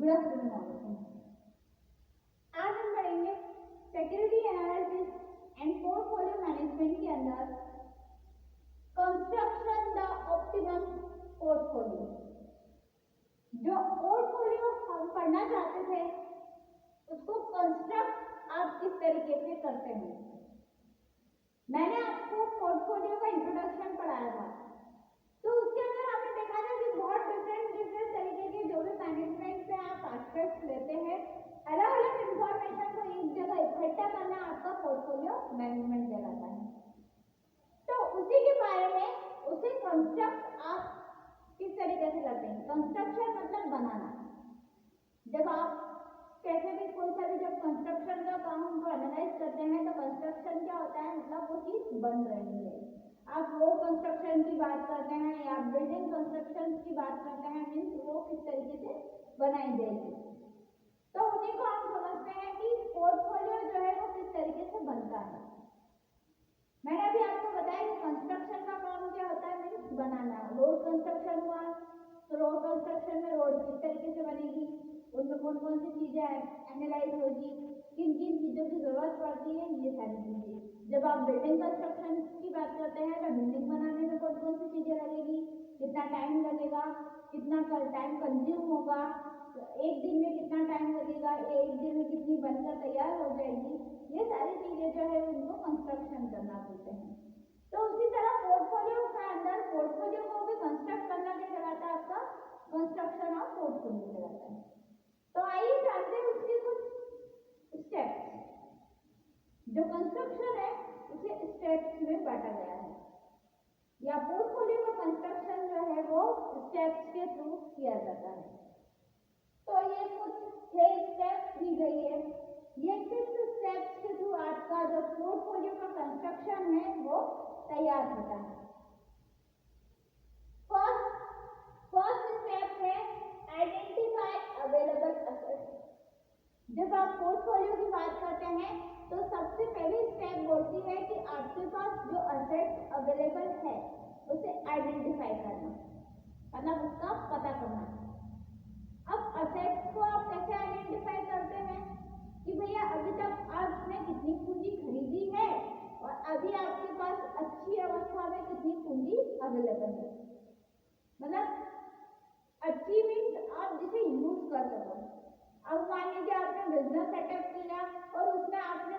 Good afternoon all. आज हम पढ़ेंगे security analysis and portfolio management के अंदर कंस्ट्रक्शन द ऑप्टिमम पोर्टफोलियो। जो पोर्टफोलियो हम पढ़ना चाहते थे उसको कंस्ट्रक्ट आप किस तरीके से करते हैं। मैंने आपको पोर्टफोलियो का इंट्रोडक्शन पढ़ाया था, तो उसके अंदर आपने देखा था कि बहुत डिफरेंट तरीके के जो भी मैनेजमेंट से आप एस्पेक्ट्स लेते हैं, अलग अलग इंफॉर्मेशन को एक जगह इकट्ठा करना आपका पोर्टफोलियो मैनेजमेंट कहलाता है। तो उसी के बारे में उसे कंस्ट्रक्ट आप किस तरीके से करते हैं। कंस्ट्रक्शन मतलब बनाना। जब आप कैसे भी कोई सा भी जब कंस्ट्रक्शन का काम को एनालाइज करते हैं तो कंस्ट्रक्शन क्या होता है, मतलब वो चीज बन रही है। आप रोड कंस्ट्रक्शन की बात करते हैं या बिल्डिंग कंस्ट्रक्शन की बात करते हैं, मीन्स वो किस तरीके से बनाई जाएगी, तो उन्हीं को हम समझते हैं कि पोर्टफोलियो जो है वो किस तरीके से बनता है। मैंने अभी आपको बताया कि कंस्ट्रक्शन का काम क्या होता है, मीन्स बनाना। रोड कंस्ट्रक्शन हुआ तो रोड कंस्ट्रक्शन में रोड किस तरीके से बनेगी, उनमें कौन कौन सी चीजें एनालाइज होगी, किन किन चीजों की जरूरत पड़ती है, ये सारी चीजें। जब आप बिल्डिंग कंस्ट्रक्शन की बात करते हैं तो बिल्डिंग बनाने में कौन कौन सी चीजें लगेगी, कितना टाइम लगेगा, कितना टाइम कंज्यूम होगा, एक दिन में कितना टाइम लगेगा, एक दिन में कितनी बनकर तैयार हो जाएगी, ये सारी चीजें जो है उनको कंस्ट्रक्शन करना बोलते हैं। तो उसी तरह पोर्टफोलियो का अंदर पोर्टफोलियो को भी कंस्ट्रक्ट करना क्या कहलाता है, आपका कंस्ट्रक्शन ऑफ पोर्टफोलियो कहलाता है। तो आइए जानते हैं उसके कुछ स्टेप्स। जो कंस्ट्रक्शन है उसे स्टेप्स में बांटा गया है, या पोर्टफोलियो का कंस्ट्रक्शन जो है वो स्टेप्स के थ्रू किया जाता है। तो ये कुछ 6 स्टेप्स दी गई है। ये 6 स्टेप्स के थ्रू आपका जो पोर्टफोलियो का कंस्ट्रक्शन है वो तैयार होता है। फर्स्ट स्टेप है आइडेंटिफाई अवेलेबल एसेट्स। जब आप पोर्टफोलियो की बात करते हैं तो सबसे पहली स्टेप बोलती है कि आपके पास जो एसेट्स अवेलेबल है उसे आइडेंटिफाई करना, मतलब उसका पता करना। अब एसेट्स को आप कैसे आइडेंटिफाई करते हैं कि भैया अभी तक आपने कितनी पूंजी खरीदी है और अभी आपके पास अच्छी अवस्था में कितनी पूंजी अवेलेबल है। मतलब अच्छी मीन्स आप जिसे यूज कर सको। अब मान लीजिए आपने बिजनेस सेटअप किया और उसमें आपने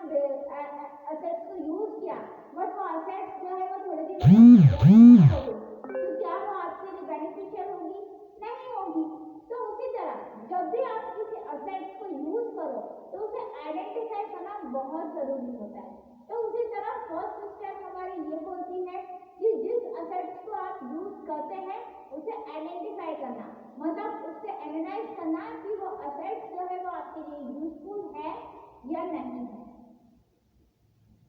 एसेट्स को यूज किया, बट वो एसेट्स जो है वो थोड़े दिन तो क्या वो आपके लिए बेनिफिशियल होगी? नहीं होगी। तो उसी तरह जब भी आप किसी एसेट्स को यूज करो तो उसे आइडेंटिफाई करना बहुत जरूरी होता है। तो उसी तरह फर्स्ट स्टेप हमारी ये बोलती है कि जिस एसेट्स को आप यूज करते हैं उसे आइडेंटिफाई करना, मतलब उससे एनालाइज करना कि वो एसेट्स जो है वो आपके लिए यूजफुल है या नहीं है।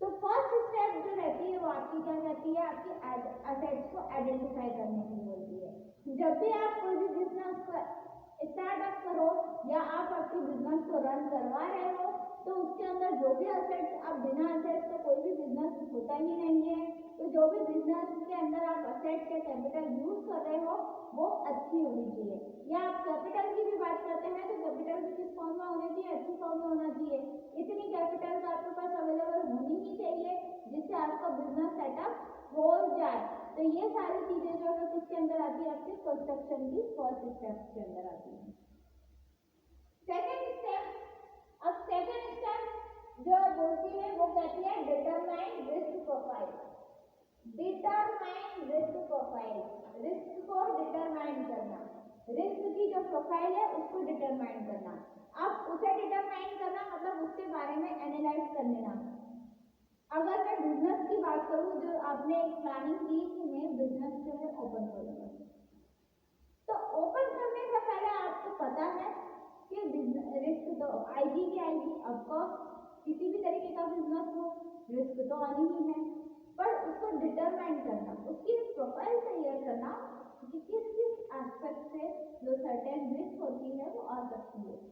तो फर्स्ट स्टेप जो रहती है वो आपकी क्या कहती है, आपकी एसेट्स को आइडेंटिफाई करने की बोलती है। जब भी आप कोई भी बिजनेस को स्टार्टअप करो या आप अपने बिजनेस को रन करवा रहे हो तो उसके अंदर जो भी एसेट्स, आप बिना एसेट्स तो कोई भी बिजनेस होता ही नहीं है। तो जो भी बिजनेस के अंदर आप एसेट्स या कैपिटल यूज कर रहे हो वो अच्छी होनी चाहिए। या आप कैपिटल की भी बात करते हैं तो कैपिटल भी किस फॉर्म में होनी चाहिए, अच्छी फॉर्म में होना चाहिए। इतनी कैपिटल तो आपके पास अवेलेबल होनी ही चाहिए जिससे आपका बिजनेस सेटअप हो जाए। तो ये सारी चीजें जो है किसके अंदर आती है, आपके कंस्ट्रक्शन की फर्स्ट स्टेप के अंदर आती है। सेकेंड स्टेप, अब सेकेंड स्टेप जो बोलती है वो कहती है determine risk profile. Determine risk profile, risk को डिटरमाइन करना, रिस्क की जो प्रोफाइल है उसको डिटरमाइन करना। अब उसे डिटरमाइन करना मतलब उसके बारे में एनालाइज कर लेना। अगर मैं बिजनेस की बात करूं, जो आपने एक प्लानिंग की कि मैं बिजनेस जो है ओपन करूंगा, तो ओपन करने से पहले आपको पता है कि रिस्क तो आएगी कि आएगी। ऑफकोर्स किसी भी तरीके का बिजनेस हो रिस्क तो आनी ही है, पर उसको डिटरमाइन करना, उसकी प्रोफाइल तैयार करना कि किस किस एस्पेक्ट से जो सर्टेन रिस्क होती है वो आ सकती है।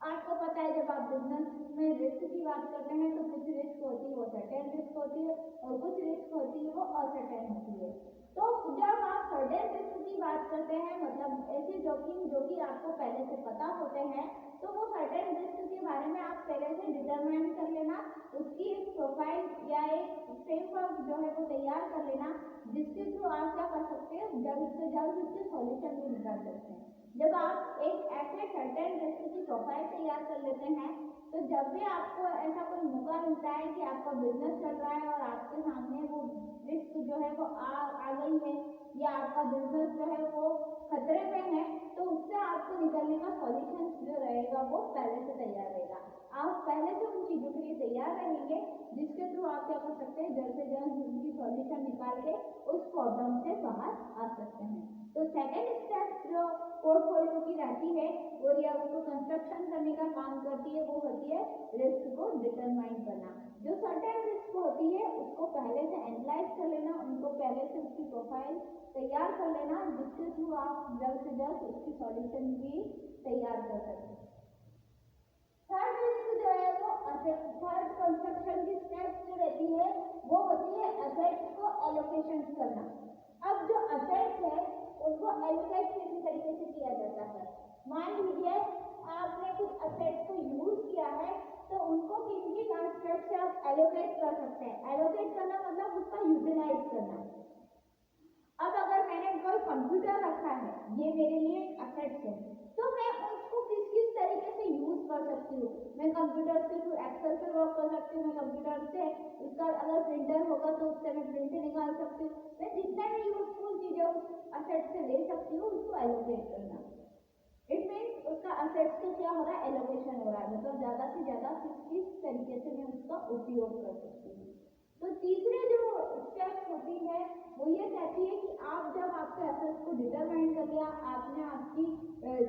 आपको पता है जब आप बिजनेस में रिस्क की बात करते हैं तो कुछ रिस्क होती है वो सर्टेन रिस्क होती है और कुछ रिस्क होती है वो असर्टेन होती है। तो जब आप सर्टेन रिस्क की बात करते हैं मतलब ऐसे जोखिम जो कि आपको पहले से पता हो होते हैं तो वो सर्टेन रिस्क के बारे में आप पहले से डिटरमाइन कर लेना, उसकी एक प्रोफाइल या एक फ्रेमवर्क जो है वो तैयार कर लेना, जिसके थ्रू आप क्या कर सकते हैं, जल्द से जल्द उसके सॉल्यूशन भी निकाल सकते हैं। जब आप एक ऐसे सर्टेन रिस्क की प्रोफाइल तैयार कर लेते हैं तो जब भी आपको ऐसा कोई मौका मिलता है कि आपका बिजनेस चल रहा है और आपके सामने वो रिस्क जो है वो आ गई है या आपका बिजनेस जो है वो खतरे में है, तो उससे आपको निकलने का सॉल्यूशन जो रहेगा वो पहले से तैयार रहेगा। आप पहले से उन चीज़ों के लिए तैयार रहेंगे जिसके थ्रू आप क्या कर सकते हैं, जल्द से जल्द उनकी सॉल्यूशन निकाल के उस प्रॉब्लम से बाहर आ सकते हैं। तो सेकेंड स्टेप जो पोर्टफोलियो की रहती है और या उसको कंस्ट्रक्शन करने का काम करती है वो होती है रिस्क को डिटरमाइन करना। जो सर्टेन रिस्क होती है उसको पहले से एनालाइज कर लेना, उनको पहले से उसकी प्रोफाइल तैयार कर लेना, जिसके थ्रू आप जल्द से जल्द उसकी सॉल्यूशन भी तैयार कर सकते हैं। थर्ड रिस्क जो है वो थर्ड कंस्ट्रक्शन की स्टेप जो रहती है वो होती है एसेट्स को एलोकेशन करना। अब जो एसेट्स है उनको एलोकेट किस तरीके से किया जाता है, मान लीजिए आपने कुछ एसेट्स को यूज किया है तो उनको किन किन एस्पेक्ट से आप एलोकेट कर सकते हैं। एलोकेट करना मतलब उसका यूटिलाइज करना। अब अगर मैंने कोई कंप्यूटर रखा है, ये मेरे लिए एक एसेट है, तो मैं उसको किस किस तरीके से यूज कर सकती हूँ। मैं कंप्यूटर के थ्रू एक्सेल पे वर्क कर सकती हूँ, मैं कंप्यूटर से उसका अगर प्रिंटर होगा तो उससे मैं प्रिंट निकाल सकती हूँ। मैं जितना भी यूजफुल चीजें उस एसेट से ले सकती हूँ उसको एलोकेट करना। इट मीन्स उसका एसेट्स को क्या हो रहा है, एलोकेशन हो रहा है, मतलब ज्यादा से ज्यादा किस तरीके से मैं उसका उपयोग कर सकती हूँ। तो तीसरे जो स्टेप होती है वो ये कहती है कि आप जब आपके एसेट्स को डिटरमाइन कर लिया, आपने आपकी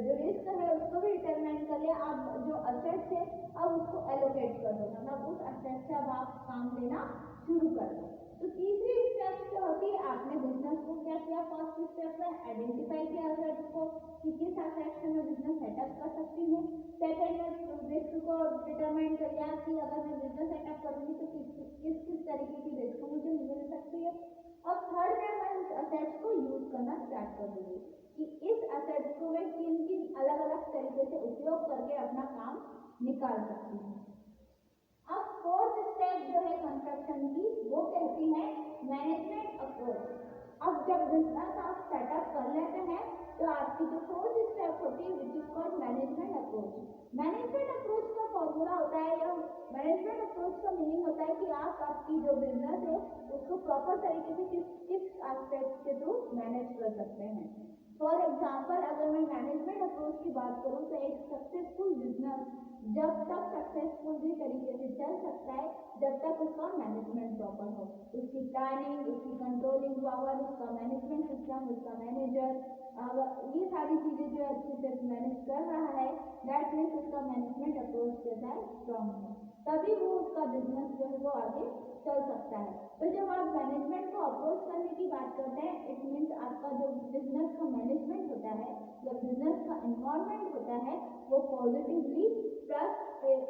जो रिस्क है उसको भी डिटरमाइन कर लिया, आप जो एसेट्स है अब उसको एलोकेट कर दो, मतलब उस एसेट से अब आप काम लेना शुरू कर दो। तो तीसरी स्टेप जो होती है, आपने बिजनेस को क्या किया, फर्स्ट स्टेप में आइडेंटिफाई किया एसेट्स को कि किस एसेट से मैं बिजनेस सेटअप कर सकती हूँ। सेकेंड में रिस्क को डिटरमाइन कर लिया कि अगर मैं बिजनेस सेटअप करूँगी तो किस किस तरीके की रिस्क मुझे मिल सकती है। अब थर्ड में मैं उस एसेट्स को यूज करना स्टार्ट कर दूंगी कि इस एसेट्स को मैं किन किन अलग अलग तरीके से उपयोग करके अपना काम निकाल सकती हूँ। अब फोर्थ स्टेप जो है कंस्ट्रक्शन की वो कहती है मैनेजमेंट अप्रोच। अब जब बिजनेस आप सेटअप कर लेते हैं तो आपकी जो फोर्थ स्टेप होती है which is called management approach. Management approach का फॉर्मूला होता है या मैनेजमेंट अप्रोच का मीनिंग होता है कि आप आपकी जो बिजनेस है उसको प्रॉपर तरीके से किस एस्पेक्ट के थ्रू मैनेज कर सकते हैं। फॉर एग्जाम्पल अगर मैं मैनेजमेंट अप्रोच की बात करूँ तो एक सक्सेसफुल बिजनेस जब तक सक्सेसफुली तरीके से चल सकता है जब तक उसका मैनेजमेंट प्रॉपर हो, उसकी प्लानिंग, उसकी कंट्रोलिंग पावर, उसका मैनेजमेंट सिस्टम, उसका मैनेजर, ये सारी चीजें जो अच्छे से मैनेज कर रहा है, दैट मीन्स उसका मैनेजमेंट अप्रोच जो है स्ट्रॉन्ग है, तभी वो उसका बिजनेस जो है वो आगे चल सकता है। तो जब आप मैनेजमेंट को अप्रोच करने की बात करते हैं, इट मीन्स आपका जो बिजनेस का मैनेजमेंट होता है या बिजनेस का एनवायरनमेंट होता है वो पॉजिटिवली प्लस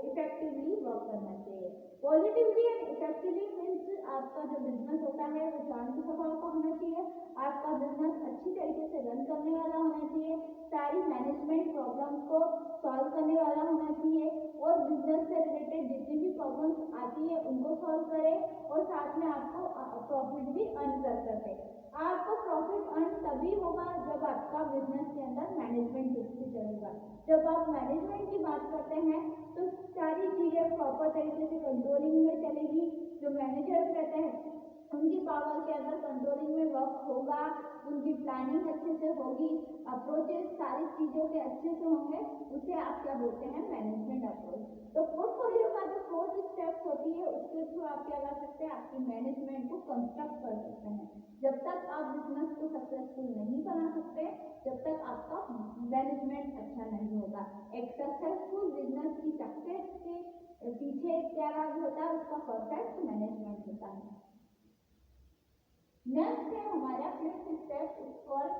इफेक्टिवली वर्क करना चाहिए। पॉजिटिवली एंड इफेक्टिवली मीन्स आपका जो बिजनेस होता है वो शांत स्वभाव का होना चाहिए, आपका बिजनेस अच्छी तरीके से रन करने वाला होना चाहिए, सारी मैनेजमेंट प्रॉब्लम्स को सॉल्व करने वाला होना चाहिए और बिजनेस से रिलेटेड जितनी भी प्रॉब्लम्स आती है उनको सॉल्व करे और साथ में आपको प्रॉफिट भी अर्न कर सके। आपको प्रॉफिट अर्न तभी होगा जब आपका बिजनेस के अंदर मैनेजमेंट सिस्टम चलेगा। जब आप मैनेजमेंट की बात करते हैं तो सारी चीजें प्रॉपर तरीके से कंट्रोलिंग में चलेगी, जो मैनेजर्स रहते हैं उनकी पावर के अंदर कंट्रोलिंग में वर्क होगा, उनकी प्लानिंग अच्छे से होगी, अप्रोचेस सारी चीजों के अच्छे से होंगे, उसे आप क्या बोलते हैं, मैनेजमेंट अप्रोच। तो पोर्टफोलियो का जो फोर्थ स्टेप होती है उसके थ्रू आप क्या कर सकते हैं, आपकी मैनेजमेंट को कंस्ट्रक्ट कर सकते हैं। जब तक आप बिजनेस को सक्सेसफुल नहीं बना सकते जब तक आपका मैनेजमेंट अच्छा नहीं होगा। एक सक्सेसफुल बिजनेस की सक्सेस के पीछे क्या राज होता है, उसका परफेक्ट मैनेजमेंट होता है। नेक्स्ट है हमारा fifth step called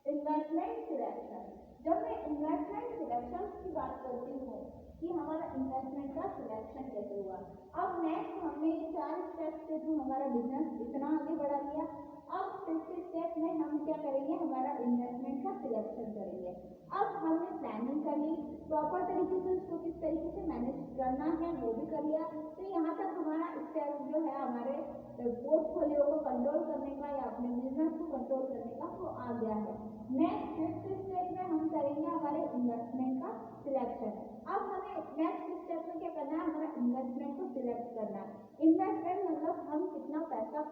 investment selection. जब मैं इन्वेस्टमेंट सिलेक्शन की बात करती हूँ कि हमारा इन्वेस्टमेंट का सिलेक्शन कैसे हुआ, अब नेक्स्ट हमने ये 4 स्टेप्स के थ्रू हमारा बिजनेस इतना आगे बढ़ा लिया। अब फिफ्थ स्टेप में हम क्या करेंगे, हमारा इन्वेस्टमेंट का सिलेक्शन करेंगे। अब हमने प्लानिंग कर कर ली, प्रॉपर तरीके से उसको किस तरीके से मैनेज करना है वो भी कर लिया। तो यहाँ तक हमारा स्टेप जो है हमारे पोर्टफोलियो को कंट्रोल करने का या अपने बिजनेस को कंट्रोल करने का वो आ गया है। नेक्स्ट फिफ्थ स्टेप में हम करेंगे हमारे इन्वेस्टमेंट का सिलेक्शन। अब हमें नेक्स्ट स्टेप में क्या करना है, हमारा इन्वेस्टमेंट को सिलेक्ट करना है। इन्वेस्टमेंट मतलब हम कितना पैसा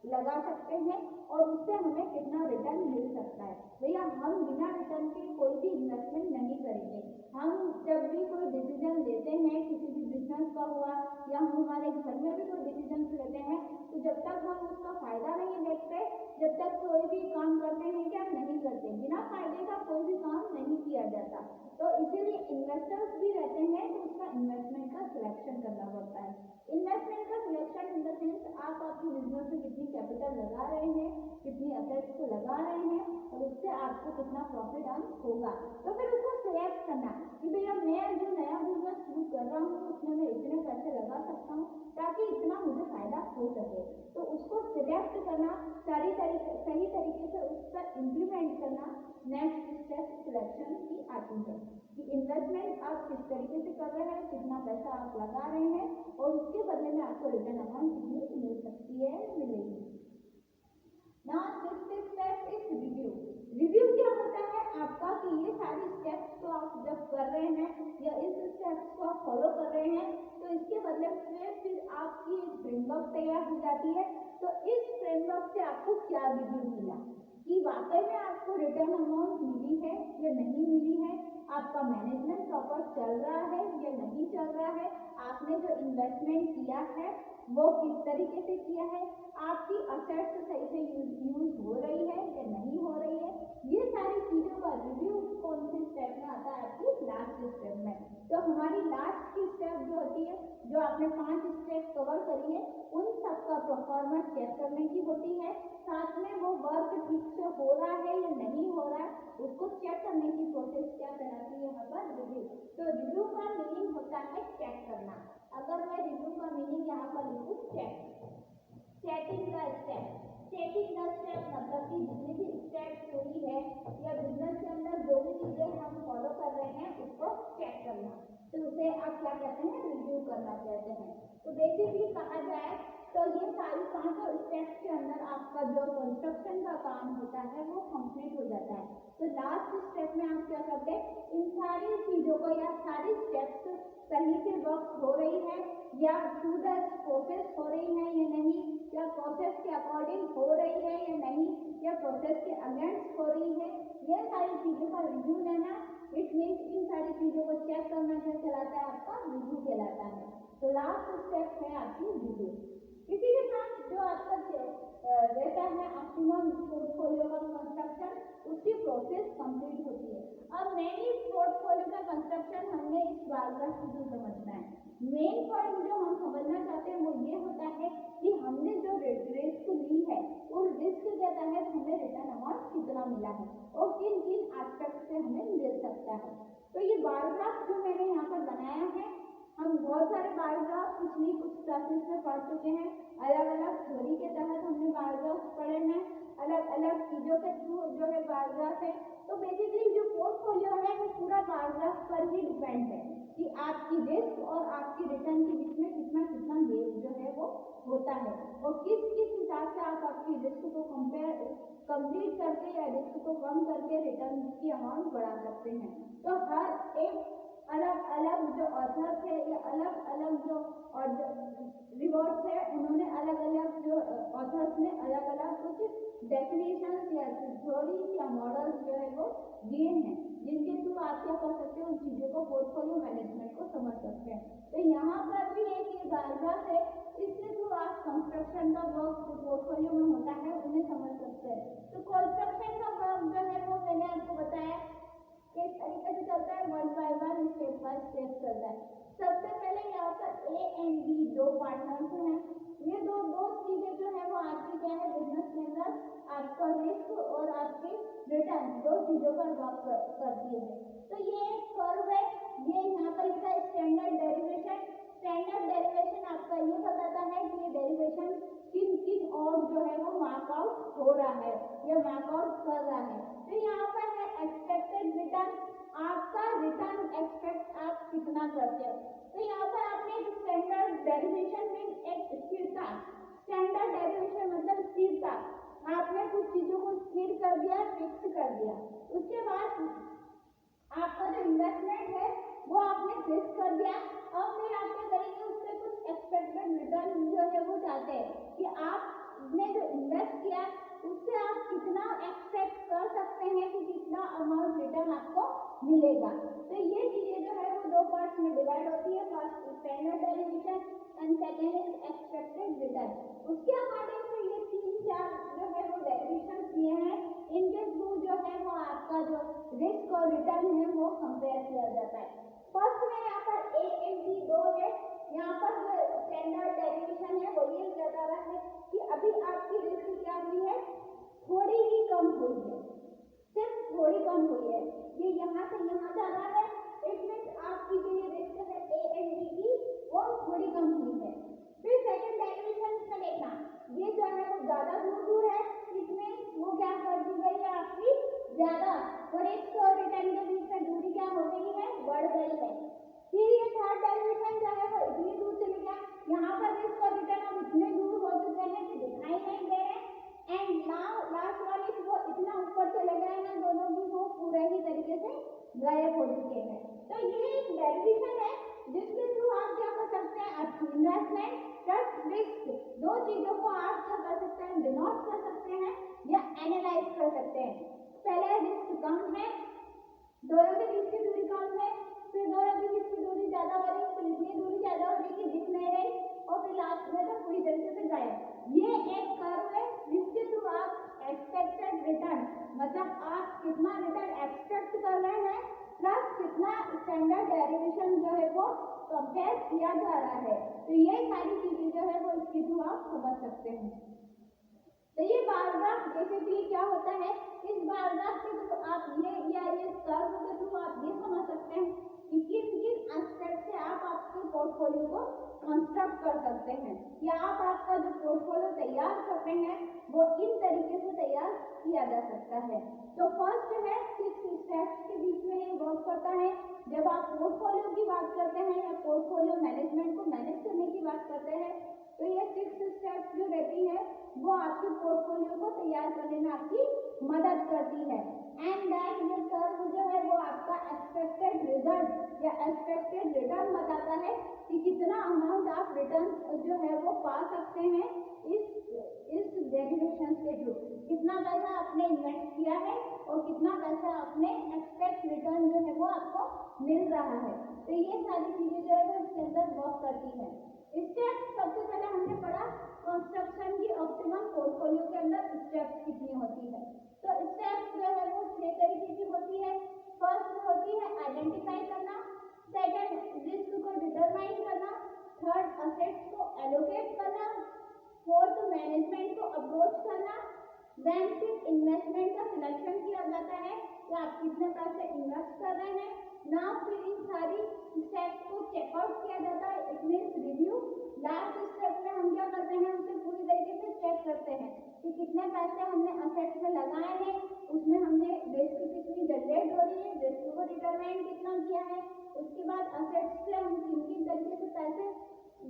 लगा सकते हैं और उससे हमें कितना रिटर्न मिल सकता है। भैया हम बिना रिटर्न के कोई भी इन्वेस्टमेंट नहीं करेंगे। हम जब भी कोई डिसीजन लेते हैं किसी भी बिजनेस का हुआ या हम हमारे घर में भी कोई डिसीजन लेते हैं, तो जब तक हम उसका फायदा नहीं देखते, जब तक कोई भी काम करते हैं क्या नहीं करते, बिना फायदे का कोई भी काम नहीं किया जाता। तो इसीलिए इन्वेस्टर्स भी रहते हैं तो उसका इन्वेस्टमेंट का सिलेक्शन करना पड़ता है। इन्वेस्टमेंट का सिलेक्शन इन द सेंस आप आपकी बिजनेस में कितनी कैपिटल लगा रहे हैं, कितनी असेट्स को लगा रहे हैं और उससे आपको कितना प्रॉफिट अर्न होगा। तो फिर उसको सिलेक्ट करना कि भैया मैं जो नया बिजनेस शुरू कर रहा हूँ उसमें मैं इतने पैसे लगा सकता हूँ ताकि इतना मुझे फायदा हो सके। तो उसको सिलेक्ट करना, सही तरीके से उस पर इम्प्लीमेंट करना नेक्स्ट स्टेप सिलेक्शन की आती है कि इन्वेस्टमेंट आप किस तरीके से कर रहे हैं, कितना पैसा आप लगा रहे हैं और उसके बदले में आपको रिटर्न अमाउंट कितनी मिल सकती है, मिलेगी। Now sixth step is review. Review क्या होता है आपका कि ये सारी स्टेप्स को आप जब कर रहे हैं या इस स्टेप्स को आप फॉलो कर रहे हैं तो इसके बदले में फिर आपकी एक फ्रेमवर्क तैयार हो जाती है। तो इस फ्रेमवर्क से आपको क्या रिव्यू मिला कि वाकई में आपको रिटर्न अमाउंट मिली है या नहीं मिली है, आपका मैनेजमेंट प्रॉपर चल रहा है या नहीं चल रहा है, आपने जो इन्वेस्टमेंट किया है वो किस तरीके से किया है, आपकी असेट्स सही से यूज हो रही है या नहीं हो रही है। ये सारी चीजों का रिव्यू कौन से स्टेप में आता है, आपकी लास्ट स्टेप में। तो हमारी लास्ट की स्टेप जो होती है, जो आपने 5 स्टेप कवर करी है, उन सब का परफॉर्मेंस चेक करने की होती है। साथ में वो वर्क ठीक से हो रहा है या नहीं हो रहा है उसको चेक करने की प्रोसेस क्या कहलाती है, यहाँ पर रिव्यू। तो रिव्यू का मीनिंग होता है चेक करना। अगर मैं रिव्यू का मीनिंग यहाँ पर लिखूँ checking the step. Checking the step मतलब कि जितनी भी स्टेप हुई है या बिजनेस के अंदर जो भी चीजें हम फॉलो कर रहे हैं उसको चेक करना, तो उसे आप क्या कहते हैं, रिव्यू करना कहते हैं। तो बेसिकली कहा जाए तो ये सारी 5 स्टेप्स के अंदर आपका जो कंस्ट्रक्शन का काम होता है वो कंप्लीट हो जाता है। तो लास्ट स्टेप में आप क्या करते हैं, इन सारी चीजों को या सारी स्टेप्स सही से वर्क हो रही है या थ्रू द प्रोसेस हो रही है या नहीं, या प्रोसेस के अकॉर्डिंग हो रही है या नहीं, या प्रोसेस के अगेंस्ट हो रही है, ये सारी चीजों का रिव्यू लेना। इट मीन्स इन सारी चीजों को चेक करना क्या कहलाता है, आपका रिव्यू कहलाता है। तो लास्ट स्टेप है आपकी रिव्यू। इसी के साथ जो आपका रहता है ऑप्टिमम पोर्टफोलियो का कंस्ट्रक्शन, उसकी प्रोसेस कंप्लीट होती है। अब मेन पोर्टफोलियो का कंस्ट्रक्शन हमने इस पैराग्राफ के थ्रू समझना है। मेन पॉइंट जो हम समझना चाहते हैं वो ये होता है कि हमने जो रिस्क ली है उस रिस्क के तहत हमें रिटर्न अमाउंट कितना मिला है और किन किन एस्पेक्ट से हमें मिल सकता है। तो ये पैराग्राफ जो मैंने यहाँ पर बनाया है, हम बहुत सारे पैराग्राफ पिछली कुछ क्लासेस में पढ़ चुके हैं। अलग अलग थ्योरी के तहत हमने पैराग्राफ पढ़े हैं, अलग अलग चीजों के थ्रू जो है पैराग्राफ है। तो बेसिकली जो पोर्टफोलियो है वो पूरा पैराग्राफ पर ही डिपेंड है कि आपकी रिस्क और आपकी रिटर्न के बीच में कितना कितना गेप जो है वो होता है और किस किस हिसाब से आप आपकी रिस्क को कंप्लीट करके या रिस्क को कम करके रिटर्न की अमाउंट बढ़ा सकते हैं। तो हर एक अलग अलग जो ऑथर्स है या अलग अलग जो रिवॉर्ड्स है, उन्होंने अलग अलग जो ऑथर्स ने अलग अलग कुछ डेफिनेशंस या थ्योरीज या मॉडल्स जो है वो दिए हैं, जिनके थ्रू आप क्या कर सकते हो, उन चीजों को पोर्टफोलियो मैनेजमेंट को समझ सकते हैं। तो यहाँ पर भी एक ये पैराग्राफ है, इसके थ्रू आप कंस्ट्रक्शन का वर्क जो पोर्टफोलियो में होता है उन्हें समझ सकते हैं। तो कंस्ट्रक्शन का वर्क जो है वो मैंने आपको बताया किस तरीके से चलता है, 1 by 1 स्टेप बाय स्टेप चलता है। सबसे पहले यहाँ पर ए एंड बी दो पार्टनर्स हैं। ये दो चीजें जो है वो आपकी क्या है, बिजनेस के अंदर आपका रिस्क और आपके रिटर्न दो चीजों पर वर्क करती है। तो ये एक कर्व है, ये यहाँ पर इसका स्टैंडर्ड डेरिवेशन। स्टैंडर्ड डेरिवेशन आपका ये बताता है कि ये डेरिवेशन किन किन और जो है वो मार्कआउट हो रहा है या मार्कआउट कर रहा है। तो यहाँ पर है एक्सपेक्टेड रिटर्न, आपका रिटर्न एक्सपेक्ट आप कितना करते हो। तो यहाँ पर आपने एक स्टैंडर्ड डेरिवेशन में एक स्थिरता, स्टैंडर्ड डेरिवेशन मतलब स्थिरता, आपने कुछ चीजों को स्थिर कर दिया, फिक्स कर दिया। उसके बाद आपका जो इन्वेस्टमेंट है वो आपने फिक्स कर दिया। अब फिर आप क्या करेंगे, उससे कुछ एक्सपेक्टेड रिटर्न जो है वो चाहते हैं कि आपने जो इन्वेस्ट किया उससे आप कितना एक्सपेक्ट कर सकते हैं कि कितना अमाउंट रिटर्न आपको मिलेगा। तो ये चीजें जो है वो दो पार्ट्स में डिवाइड होती है, first standard derivation and second is expected return. उसके अकॉर्डिंग से ये 3-4 जो है वो डेरिवेशन किए हैं, इनके थ्रू जो है वो आपका जो रिस्क और रिटर्न है वो कंपेयर किया जाता है। फर्स्ट में यहाँ पर ए एंड बी दो है, यहाँ पर जो स्टैंडर्ड डेरिवेशन है वो ये बता रहा है कि अभी आपकी रिस्क क्या हुई है, थोड़ी ही कम हुई है, सिर्फ थोड़ी कम हुई है। ये यहाँ से यहाँ जा रहा है, इट मींस आपकी जो ये रिस्क है ए एंड बी की वो थोड़ी कम हुई है। फिर सेकंड डेरिवेशन में देखना, ये जो है वो ज्यादा दूर है, इसमें वो क्या कर दी गई है आपकी ज्यादा, और रिस्क और रिटर्न के बीच में दूरी क्या हो गई है, बढ़ गई है। फिर ये थर्ड डेरिवेशन जो है वो इतनी दूर चले गया, यहाँ पर रिस्क और रिटर्न अब इतने दूर हो चुके हैं कि दिखाई नहीं दे रहे, एंड नाउ लास्ट वाली वो इतना ऊपर चले गए हैं दोनों भी, वो पूरे ही तरीके से गायब हो चुके हैं। तो ये एक डेरिवेशन है जिसके थ्रू आप क्या कर सकते हैं, आप इन्वेस्टमेंट प्लस रिस्क दो चीजों को आप क्या कर सकते हैं, डिनोट कर सकते हैं या एनालाइज कर सकते हैं। पहले रिस्क कम है, दोनों के बीच की दूरी कम है, फिर दोनों के बीच की दूरी ज्यादा हो रही, फिर इतनी दूरी ज्यादा हो रही कि दिख नहीं रही, और फिर लास्ट में तो पूरी तरीके से गायब। ये एक कर्व है जिसके थ्रू आप एक्सपेक्टेड रिटर्न मतलब आप कितना रिटर्न एक्सपेक्ट कर रहे हैं प्लस कितना स्टैंडर्ड डेरिवेशन जो है वो कंपेयर किया जा रहा है। तो ये सारी चीजें जो है वो इसके थ्रू आप समझ सकते हैं। तो ये बार ग्राफ बेसिकली क्या होता है, इस बार ग्राफ के थ्रू आप ये कर्व के थ्रू आप ये समझ सकते हैं कि किन किन एस्पेक्ट से आप आपके पोर्टफोलियो को कंस्ट्रक्ट कर सकते हैं, या आप आपका जो पोर्टफोलियो तैयार करते हैं वो इन तरीके से तैयार किया जा सकता है। तो फर्स्ट है 6 स्टेप्स के बीच में ये वर्क करता है। जब आप पोर्टफोलियो की बात करते हैं या पोर्टफोलियो मैनेजमेंट को मैनेज करने की बात करते हैं तो ये 6 स्टेप्स जो रहती है वो आपके पोर्टफोलियो को तैयार करने में आपकी मदद करती है। एंड दैट ये कर्व जो है वो आपका एक्सपेक्टेड रिजल्ट या एक्सपेक्टेड रिटर्न बताता है कि कितना अमाउंट आप रिटर्न जो है वो पा सकते हैं इस डेरिवेशन के थ्रू, कितना पैसा आपने इन्वेस्ट किया है और कितना पैसा आपने एक्सपेक्ट रिटर्न जो है वो आपको मिल रहा है। तो ये सारी चीजें जो है वो इसके अंदर वर्क करती है। स्टेप सबसे पहले हमने पढ़ा कंस्ट्रक्शन की ऑप्टिमम पोर्टफोलियो के अंदर स्टेप्स कितनी होती है। तो स्टेप्स जो है वो 6 तरीके की होती है। फर्स्ट होती है आइडेंटिफाई करना, सेकंड रिस्क को डिटरमाइन करना, थर्ड असेट्स को एलोकेट करना, फोर्थ मैनेजमेंट को अप्रोच करना, देन फिर इन्वेस्टमेंट का सिलेक्शन किया जाता है कि आप कितने पैसे इन्वेस्ट कर रहे हैं। नाउ फिर इन सारी स्टेप्स को चेकआउट किया जाता है, it means review. Last step में हम क्या करते हैं, उसे पूरी तरीके से चेक करते हैं कि कितने पैसे हमने असेट्स में लगाए हैं, उसमें हमने रिस्क कितनी जनरेट हो रही है, रिस्क को डिटरमाइन कितना किया है। उसके बाद असेट्स से हम किन तरीके से पैसे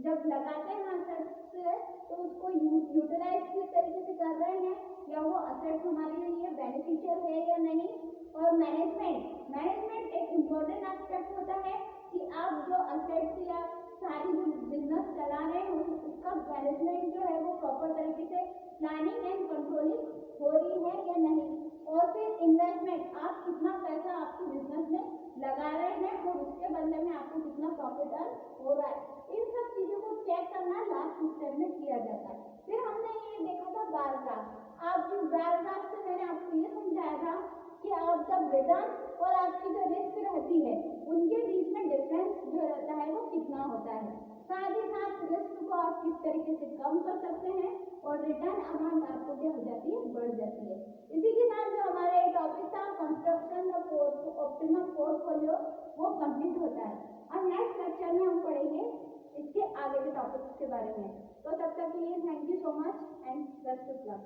जब लगाते हैं असेट्स से तो उसको यूटिलाइज किस तरीके से कर रहे हैं, या वो असेट्स हमारे लिए बेनिफिशियल है या नहीं। और मैनेजमेंट एक इम्पोर्टेंट एस्पेक्ट होता है कि आप जो असेट्स या सारी जो बिजनेस चला रहे हैं उसका मैनेजमेंट जो है वो प्रॉपर तरीके से प्लानिंग एंड कंट्रोलिंग हो रही है या नहीं। और फिर इन्वेस्टमेंट, आप कितना पैसा आपके बिजनेस में लगा रहे हैं और उसके बदले में आपको कितना प्रॉफिट अर्न हो रहा है। इन सब चीजों को चेक करना लास्ट स्टेप में किया जाता है। फिर हमने ये देखा था बार ग्राफ। आप इस बार ग्राफ से मैंने आपको ये समझाया था कि आप जब रिटर्न और आपकी जो रिस्क रहती है उनके बीच में डिफरेंस जो रहता है वो कितना होता है। साथ ही साथ रिस्क को आप किस तरीके से कम कर सकते हैं और रिटर्न अमाउंट आपको क्या हो जाती है, बढ़ जाती है। इसी के साथ जो हमारा ये टॉपिक था कंस्ट्रक्शन ऑफ ऑप्टिमम पोर्टफोलियो वो कंप्लीट होता है। अब नेक्स्ट लेक्चर में हम पढ़ेंगे इसके आगे के टॉपिक्स के बारे में। तो तब तक के लिए thank you so much and best of luck.